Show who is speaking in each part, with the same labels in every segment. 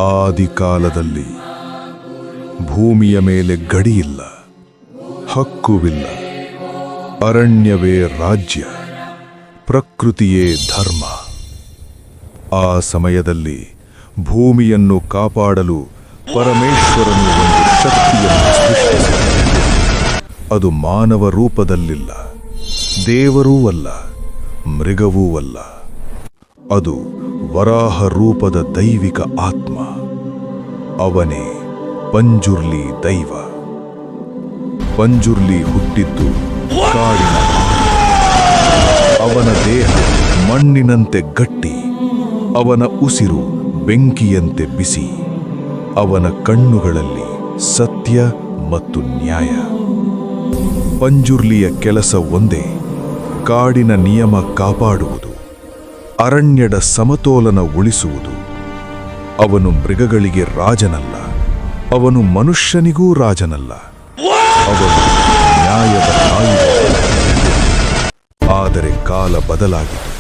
Speaker 1: ಆದಿಕಾಲದಲ್ಲಿ ಭೂಮಿಯ ಮೇಲೆ ಗಡಿಯಿಲ್ಲ, ಹಕ್ಕುವಿಲ್ಲ. ಅರಣ್ಯವೇ ರಾಜ್ಯ, ಪ್ರಕೃತಿಯೇ ಧರ್ಮ. ಆ ಸಮಯದಲ್ಲಿ ಭೂಮಿಯನ್ನು ಕಾಪಾಡಲು ಪರಮೇಶ್ವರನು ಒಂದು ಶಕ್ತಿಯನ್ನು ಸೃಷ್ಟಿಸಿದನು. ಅದು ಮಾನವ ರೂಪದಲ್ಲಿಲ್ಲ, ದೇವರೂ ಅಲ್ಲ, ಮೃಗವೂ ಅಲ್ಲ. ಅದು ವರಾಹ ರೂಪದ ದೈವಿಕ ಆತ್ಮ. ಅವನೇ ಪಂಜುರ್ಲಿ ದೈವ. ಪಂಜುರ್ಲಿ ಹುಟ್ಟಿದ್ದು ಕಾಡಿನ. ಅವನ ದೇಹ ಮಣ್ಣಿನಂತೆ ಗಟ್ಟಿ, ಅವನ ಉಸಿರು ಬೆಂಕಿಯಂತೆ ಬಿಸಿ. ಅವನ ಕಣ್ಣುಗಳಲ್ಲಿ ಸತ್ಯ ಮತ್ತು ನ್ಯಾಯ. ಪಂಜುರ್ಲಿಯ ಕೆಲಸ ಒಂದೇ, ಕಾಡಿನ ನಿಯಮ ಕಾಪಾಡುವುದು, ಅರಣ್ಯದ ಸಮತೋಲನ ಉಳಿಸುವುದು. ಅವನು ಮೃಗಗಳಿಗೆ ರಾಜನಲ್ಲ, ಅವನು ಮನುಷ್ಯನಿಗೂ ರಾಜನಲ್ಲ. ಅವನು ನ್ಯಾಯದ ಆಯುಧ. ಆದರೆ ಕಾಲ ಬದಲಾಗಿತು.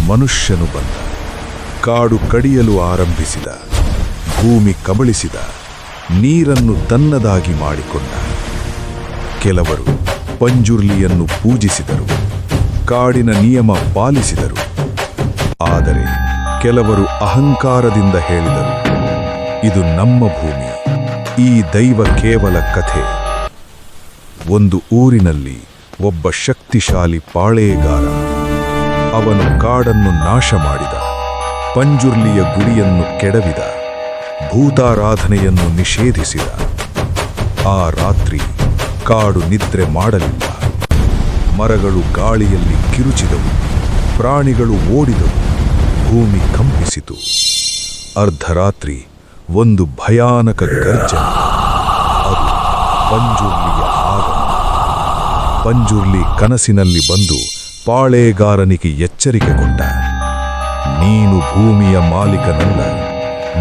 Speaker 1: ಮನುಷ್ಯನು ಬಂದ, ಕಾಡು ಕಡಿಯಲು ಆರಂಭಿಸಿದ, ಭೂಮಿ ಕಬಳಿಸಿದ, ನೀರನ್ನು ತನ್ನದಾಗಿ ಮಾಡಿಕೊಂಡ. ಕೆಲವರು ಪಂಜುರ್ಲಿಯನ್ನು ಪೂಜಿಸಿದರು, ಕಾಡಿನ ನಿಯಮ ಪಾಲಿಸಿದರು. ಆದರೆ ಕೆಲವರು ಅಹಂಕಾರದಿಂದ ಹೇಳಿದರು, ಇದು ನಮ್ಮ ಭೂಮಿ, ಈ ದೈವ ಕೇವಲ ಕಥೆ. ಒಂದು ಊರಿನಲ್ಲಿ ಒಬ್ಬ ಶಕ್ತಿಶಾಲಿ ಪಾಳೇಗಾರ. ಅವನು ಕಾಡನ್ನು ನಾಶ ಮಾಡಿದ, ಪಂಜುರ್ಲಿಯ ಗುಡಿಯನ್ನು ಕೆಡವಿದ, ಭೂತಾರಾಧನೆಯನ್ನು ನಿಷೇಧಿಸಿದ. ಆ ರಾತ್ರಿ ಕಾಡು ನಿದ್ರೆ ಮಾಡಲಿಲ್ಲ. ಮರಗಳು ಗಾಳಿಯಲ್ಲಿ ಕಿರುಚಿದವು, ಪ್ರಾಣಿಗಳು ಓಡಿದವು, ಭೂಮಿ ಕಂಪಿಸಿತು. ಅರ್ಧರಾತ್ರಿ ಒಂದು ಭಯಾನಕ ಗರ್ಜನೆ. ಅದು ಪಂಜುರ್ಲಿಯ ಆಗಮನ. ಪಂಜುರ್ಲಿ ಕನಸಿನಲ್ಲಿ ಬಂದು ಪಾಳೇಗಾರನಿಗೆ ಎಚ್ಚರಿಕೆ ಕೊಟ್ಟ. ನೀನು ಭೂಮಿಯ ಮಾಲೀಕನಲ್ಲ,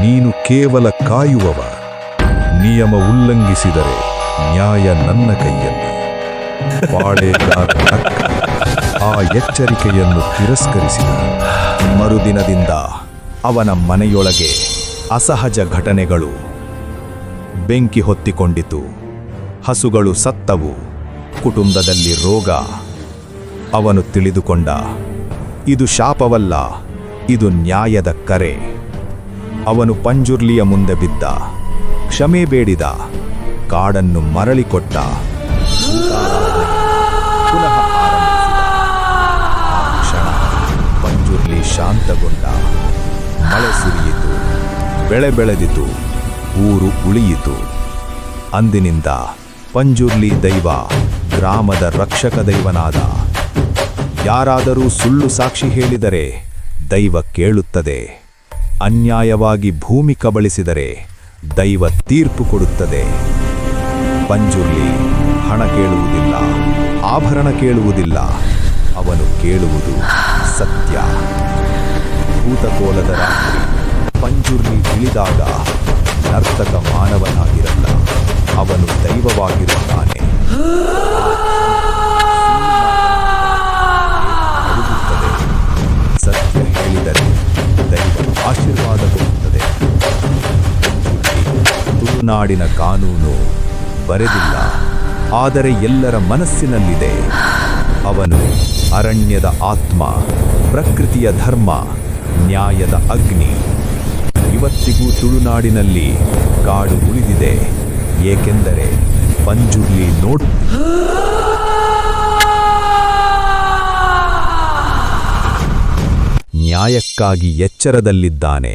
Speaker 1: ನೀನು ಕೇವಲ ಕಾಯುವವ. ನಿಯಮ ಉಲ್ಲಂಘಿಸಿದರೆ ನ್ಯಾಯ ನನ್ನ ಕೈಯಲ್ಲಿ. ಪಾಳೇಗಾರ ನಕ್ಕ. ಆ ಎಚ್ಚರಿಕೆಯನ್ನು ತಿರಸ್ಕರಿಸಿದ.
Speaker 2: ಮರುದಿನದಿಂದ ಅವನ ಮನೆಯೊಳಗೆ ಅಸಹಜ ಘಟನೆಗಳು. ಬೆಂಕಿ ಹೊತ್ತಿಕೊಂಡಿತು, ಹಸುಗಳು ಸತ್ತವು, ಕುಟುಂಬದಲ್ಲಿ ರೋಗ. ಅವನು ತಿಳಿದುಕೊಂಡ, ಇದು ಶಾಪವಲ್ಲ, ಇದು ನ್ಯಾಯದ ಕರೆ. ಅವನು ಪಂಜುರ್ಲಿಯ ಮುಂದೆ ಬಿದ್ದ, ಕ್ಷಮೆ ಬೇಡಿದ, ಕಾಡನ್ನು ಮರಳಿಕೊಟ್ಟ. ಪುನಃ ಆರಂಭಿಸಿದ. ಆ ಕ್ಷಣ ಪಂಜುರ್ಲಿ ಶಾಂತಗೊಂಡ. ಮಳೆ ಸುರಿಯಿತು, ಬೆಳೆ ಬೆಳೆದಿತು, ಊರು ಉಳಿಯಿತು. ಅಂದಿನಿಂದ ಪಂಜುರ್ಲಿ ದೈವ ಗ್ರಾಮದ ರಕ್ಷಕ ದೈವನಾದ. ಯಾರಾದರೂ ಸುಳ್ಳು ಸಾಕ್ಷಿ ಹೇಳಿದರೆ ದೈವ ಕೇಳುತ್ತದೆ. ಅನ್ಯಾಯವಾಗಿ ಭೂಮಿ ಕಬಳಿಸಿದರೆ ದೈವ ತೀರ್ಪು ಕೊಡುತ್ತದೆ. ಪಂಜುರ್ಲಿ ಹಣ ಕೇಳುವುದಿಲ್ಲ, ಆಭರಣ ಕೇಳುವುದಿಲ್ಲ. ಅವನು ಕೇಳುವುದು ಸತ್ಯ. ಭೂತಕೋಲದ ರಾತ್ರಿ ಪಂಜುರ್ಲಿ ಇಳಿದಾಗ ನರ್ತಕ ಮಾನವನಾಗಿರಲ್ಲ, ಅವನು ದೈವವಾಗಿರುತ್ತಾನೆ. ಸತ್ಯ ಹೇಳಿದರೆ ದೈವ ಆಶೀರ್ವಾದ ಕೊಡುತ್ತದೆ. ತುಳುನಾಡಿನ ಕಾನೂನು ಬರೆದಿಲ್ಲ, ಆದರೆ ಎಲ್ಲರ ಮನಸ್ಸಿನಲ್ಲಿದೆ. ಅವನು ಅರಣ್ಯದ ಆತ್ಮ, ಪ್ರಕೃತಿಯ ಧರ್ಮ, ನ್ಯಾಯದ ಅಗ್ನಿ. ಇವತ್ತಿಗೂ ತುಳುನಾಡಿನಲ್ಲಿ ಕಾಡು ಉಳಿದಿದೆ, ಏಕೆಂದರೆ ಪಂಜುರ್ಲಿ ನ್ಯಾಯಕ್ಕಾಗಿ ಎಚ್ಚರದಲ್ಲಿದ್ದಾನೆ.